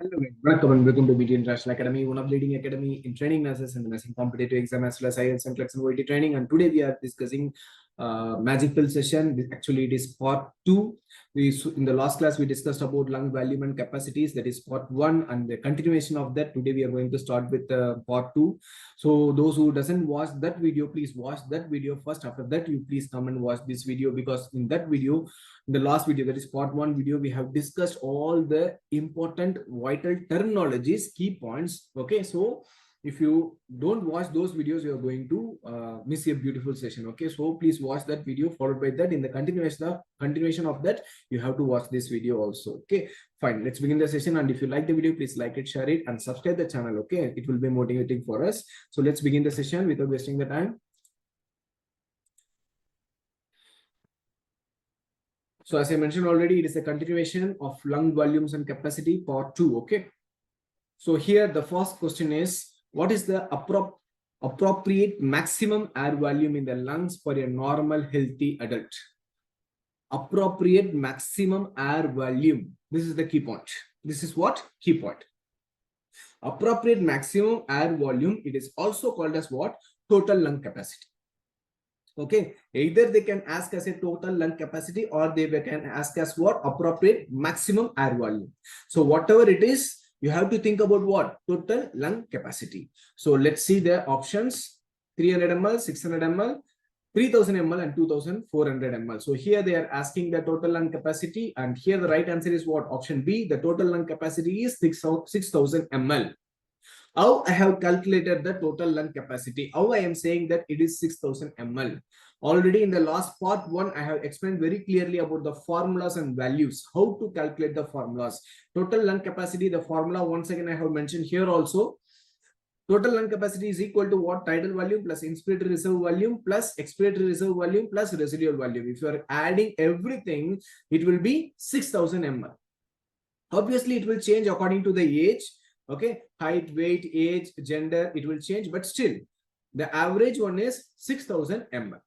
Hello, welcome and welcome to BT International Academy, one of leading academy in training nurses and the nursing competitive exam as well as IELTS and flexible OET training. And today we are discussing magic pill session. Actually, it is part 2. In the last class we discussed about lung volume and capacities. That is part 1, and the continuation of that. Today we are going to start with part 2. So those who doesn't watch that video, please watch that video first. After that, you please come and watch this video, because in that video, in the last video, that is part 1 video, we have discussed all the important vital terminologies, key points. Okay, so if you don't watch those videos, you are going to miss a beautiful session. Okay, so please watch that video, followed by that in the continuation of that, you have to watch this video also. Okay, fine, let's begin the session. And if you like the video, please like it, share it, and subscribe the channel. Okay, it will be motivating for us. So let's begin the session without wasting the time. So as I mentioned already, it is a continuation of lung volumes and capacity part 2. Okay, so here the first question is, what is the appropriate maximum air volume in the lungs for a normal healthy adult? Appropriate maximum air volume. This is the key point. This is what? Key point. Appropriate maximum air volume. It is also called as what? Total lung capacity. Okay, either they can ask as a total lung capacity, or they can ask as what? Appropriate maximum air volume. So whatever it is, you have to think about what? Total lung capacity. So let's see the options: 300 ml, 600 ml, 3000 ml, and 2400 ml. So here they are asking the total lung capacity, and here the right answer is what? Option B. The total lung capacity is 6000 ml. How I have calculated the total lung capacity? How I am saying that it is 6000 ml? Already in the last part 1, I have explained very clearly about the formulas and values, how to calculate the formulas. Total lung capacity, the formula once again I have mentioned here also. Total lung capacity is equal to what? Tidal volume plus inspiratory reserve volume plus expiratory reserve volume plus residual volume. If you are adding everything, it will be 6000 ml. Obviously, it will change according to the age. Okay, height, weight, age, gender, it will change, but still the average one is 6000 ml.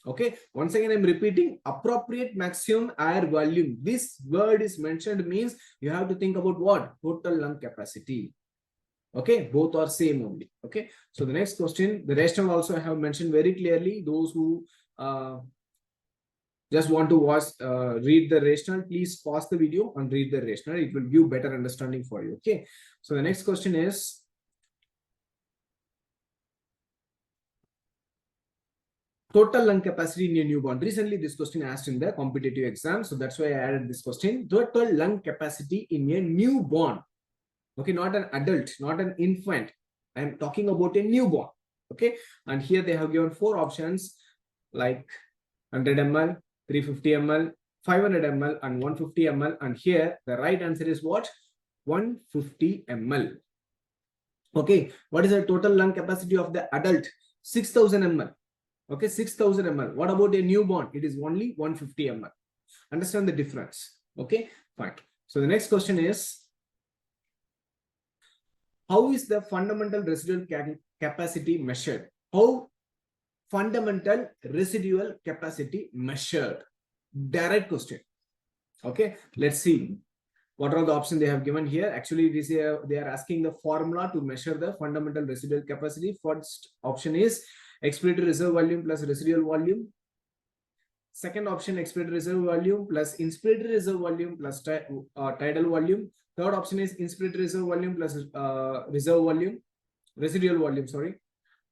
Okay, once again I'm repeating, appropriate maximum air volume. This word is mentioned means you have to think about what? Total lung capacity. Okay, both are same only. Okay, so the next question, the rationale also I have mentioned very clearly. Those who just want to watch, read the rationale, please pause the video and read the rationale. It will give better understanding for you. Okay, so the next question is, total lung capacity in a newborn. Recently, this question asked in the competitive exam, so that's why I added this question. Total lung capacity in a newborn. Okay, not an adult, not an infant. I am talking about a newborn. Okay, and here they have given 4 options like 100 ml, 350 ml, 500 ml, and 150 ml. And here the right answer is what? 150 ml. Okay, what is the total lung capacity of the adult? 6000 ml. Okay, 6000 ml. What about a newborn? It is only 150 ml. Understand the difference? Okay, fine. So the next question is, how is the fundamental residual capacity measured? How fundamental residual capacity measured? Direct question. Okay, let's see what are the options they have given here. Actually, they are asking the formula to measure the fundamental residual capacity. First option is expiratory reserve volume plus residual volume. Second option, expiratory reserve volume plus inspiratory reserve volume plus tidal volume. Third option is inspiratory reserve volume plus residual volume, sorry.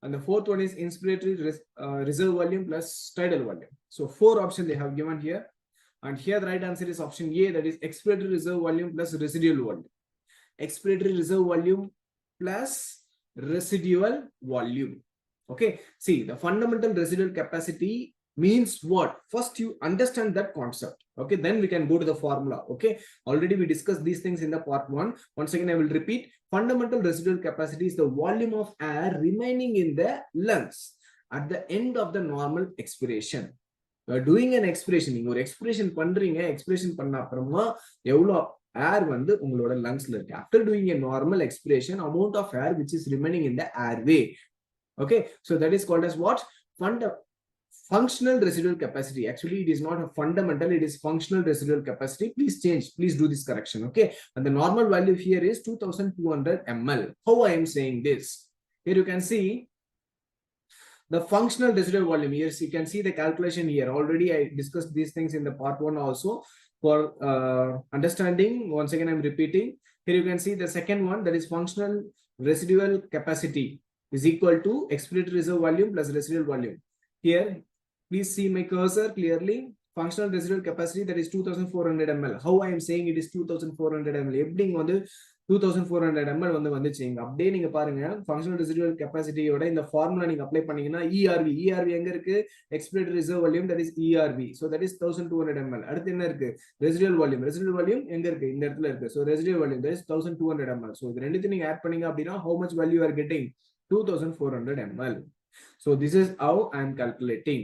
And the fourth one is inspiratory reserve volume plus tidal volume. So 4 options they have given here. And here the right answer is option A, that is expiratory reserve volume plus residual volume. Expiratory reserve volume plus residual volume. Okay, see, the fundamental residual capacity means what? First you understand that concept. Okay, then we can go to the formula. Okay, already we discussed these things in the part 1. Once again I will repeat, fundamental residual capacity is the volume of air remaining in the lungs at the end of the normal expiration. You are doing an expiration, you are expiration பண்றீங்க, expiration பண்ண அப்புறமா எவ்வளவு air வந்து உங்களோட லங்ஸ்ல இருக்கு. After doing a normal expiration, amount of air which is remaining in the airway. Okay, so that is called as what? functional residual capacity. Actually, it is not a fundamental, it is functional residual capacity. Please change, please do this correction. Okay, and the normal value here is 2200 ml. How I am saying this? Here you can see the functional residual volume. Here you can see the calculation here. Already I discussed these things in the part 1 also. For understanding, once again I'm repeating. Here you can see the second one, that is functional residual capacity is equal to expiratory reserve volume plus residual volume. Here, please see my cursor clearly. Functional residual capacity, that is 2400 ml. How I am saying it is 2400 ml. Everything on the 2400 ml வந்து செய்யுங்க. அப்படியே நீங்க பாருங்க functional residual capacity ஓட இந்த formula நீங்க apply பண்ணீங்கன்னா ERV எங்க இருக்கு? Expiratory reserve volume, that is ERV. So that is 1200 ml. அடுத்து என்ன இருக்கு? Residual volume எங்க இருக்கு? இந்த இடத்துல இருக்கு. So residual volume, that is 1200 ml. So இது ரெண்டுத்தையும் நீங்க ஆட் பண்ணீங்க அப்படினா how much value you are getting? 2400 ml. So this is how I am calculating.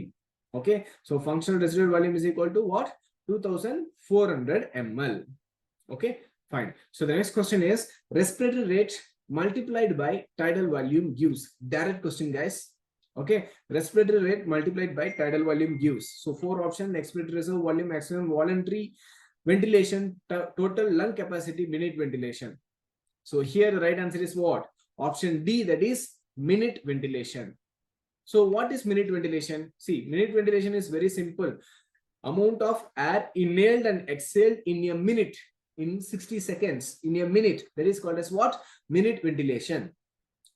Okay, so functional residual volume is equal to what? 2400 ml. Okay, fine. So the next question is respiratory rate multiplied by tidal volume gives. Direct question, guys. Okay, respiratory rate multiplied by tidal volume gives. So 4 options: expiratory reserve volume, maximum voluntary ventilation, total lung capacity, minute ventilation. So here the right answer is what? Option D, that is minute ventilation. So what is minute ventilation? See, minute ventilation is very simple. Amount of air inhaled and exhaled in a minute, in 60 seconds, in a minute. That is called as what? Minute ventilation.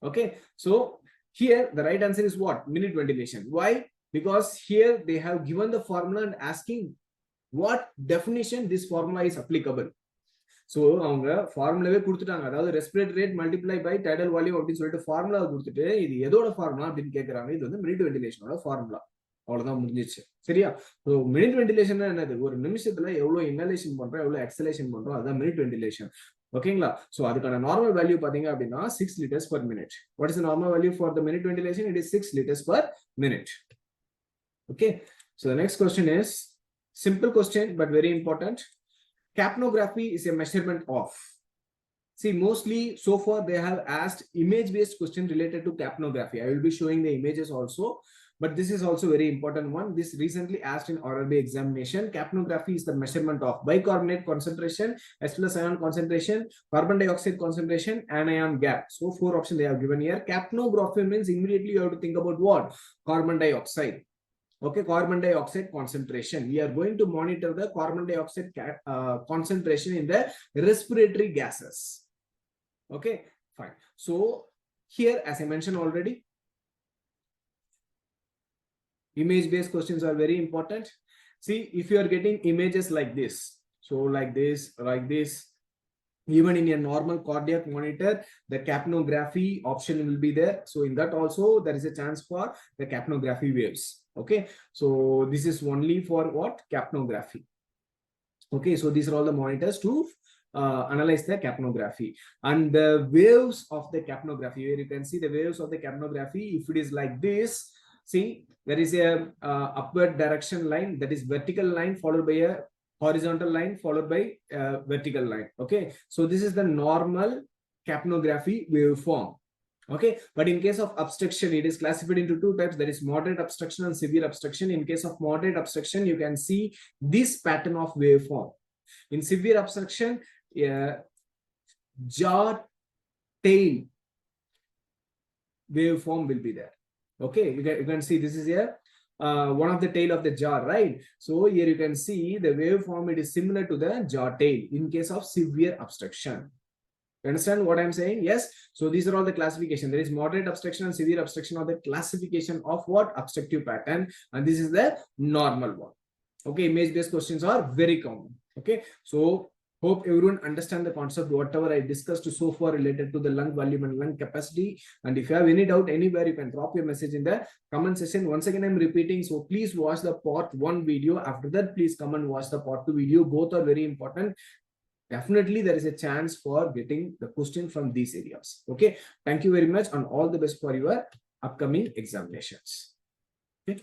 Okay, so here the right answer is what? Minute ventilation. Why? Because here they have given the formula and asking what definition this formula is applicable. So அவங்க ஃபார்முலாவே கொடுத்துட்டாங்க. அதாவது respiratory rate multiply by tidal volume அப்படின்னு சொல்லிட்டு formula கொடுத்துட்டு இது எதோட formula அப்படின்னு கேட்கறாங்க. இது வந்து மினிட் வென்டிலேஷனோட ஃபார்முலா. அவ்வளவுதான், முடிஞ்சிச்சு. சரியா? ஸோ மினிட் வென்டிலேஷன் என்னது? ஒரு நிமிஷத்துல எவ்வளவு இன்ஹலேஷன் பண்றோம், எவ்வளவு எக்ஸலேஷன் பண்றோம், அதுதான் மினிட் வென்டிலேஷன். ஓகேங்களா? ஸோ அதுக்கான நார்மல் வேல்யூ பாத்தீங்க அப்படின்னா 6 liters per minute. What is the normal value for the minute ventilation? It is 6 liters per minute. Okay, so the next question is simple question but very important. Capnography is a measurement of. See, mostly so far they have asked image-based question related to capnography. I will be showing the images also, but this is also very important one. This recently asked in RRB examination. Capnography is the measurement of bicarbonate concentration, H+ ion concentration, carbon dioxide concentration, anion gap. So 4 options they have given here. Capnography means immediately you have to think about what? Carbon dioxide. Okay, carbon dioxide concentration. We are going to monitor the carbon dioxide concentration in the respiratory gases. Okay, fine. So here, as I mentioned already, image-based questions are very important. See, if you are getting images like this, so like this, even in a normal cardiac monitor, the capnography option will be there. So in that also, there is a chance for the capnography waves. Okay, so this is only for what? Capnography. Okay, so these are all the monitors to analyze the capnography and the waves of the capnography. Here you can see the waves of the capnography. If it is like this, see, there is a upward direction line, that is vertical line, followed by a horizontal line, followed by a vertical line. Okay, so this is the normal capnography waveform. Okay, but in case of obstruction, it is classified into 2 types. That is moderate obstruction and severe obstruction. In case of moderate obstruction, you can see this pattern of waveform. In severe obstruction, jaw tail waveform will be there. Okay, you can see this is here one of the tail of the jaw, right? So here you can see the waveform, it is similar to the jaw tail in case of severe obstruction. You understand what I'm saying? Yes. So these are all the classification. There is moderate obstruction and severe obstruction, or the classification of what? Obstructive pattern, and this is the normal one. Okay, image-based questions are very common. Okay, so hope everyone understand the concept, whatever I discussed so far related to the lung volume and lung capacity. And if you have any doubt anywhere, you can drop your message in the comment section. Once again, I'm repeating, so please watch the part 1 video. After that, please come and watch the part 2 video. Both are very important. Definitely there is a chance for getting the question from these areas. Okay, thank you very much and all the best for your upcoming examinations. Okay.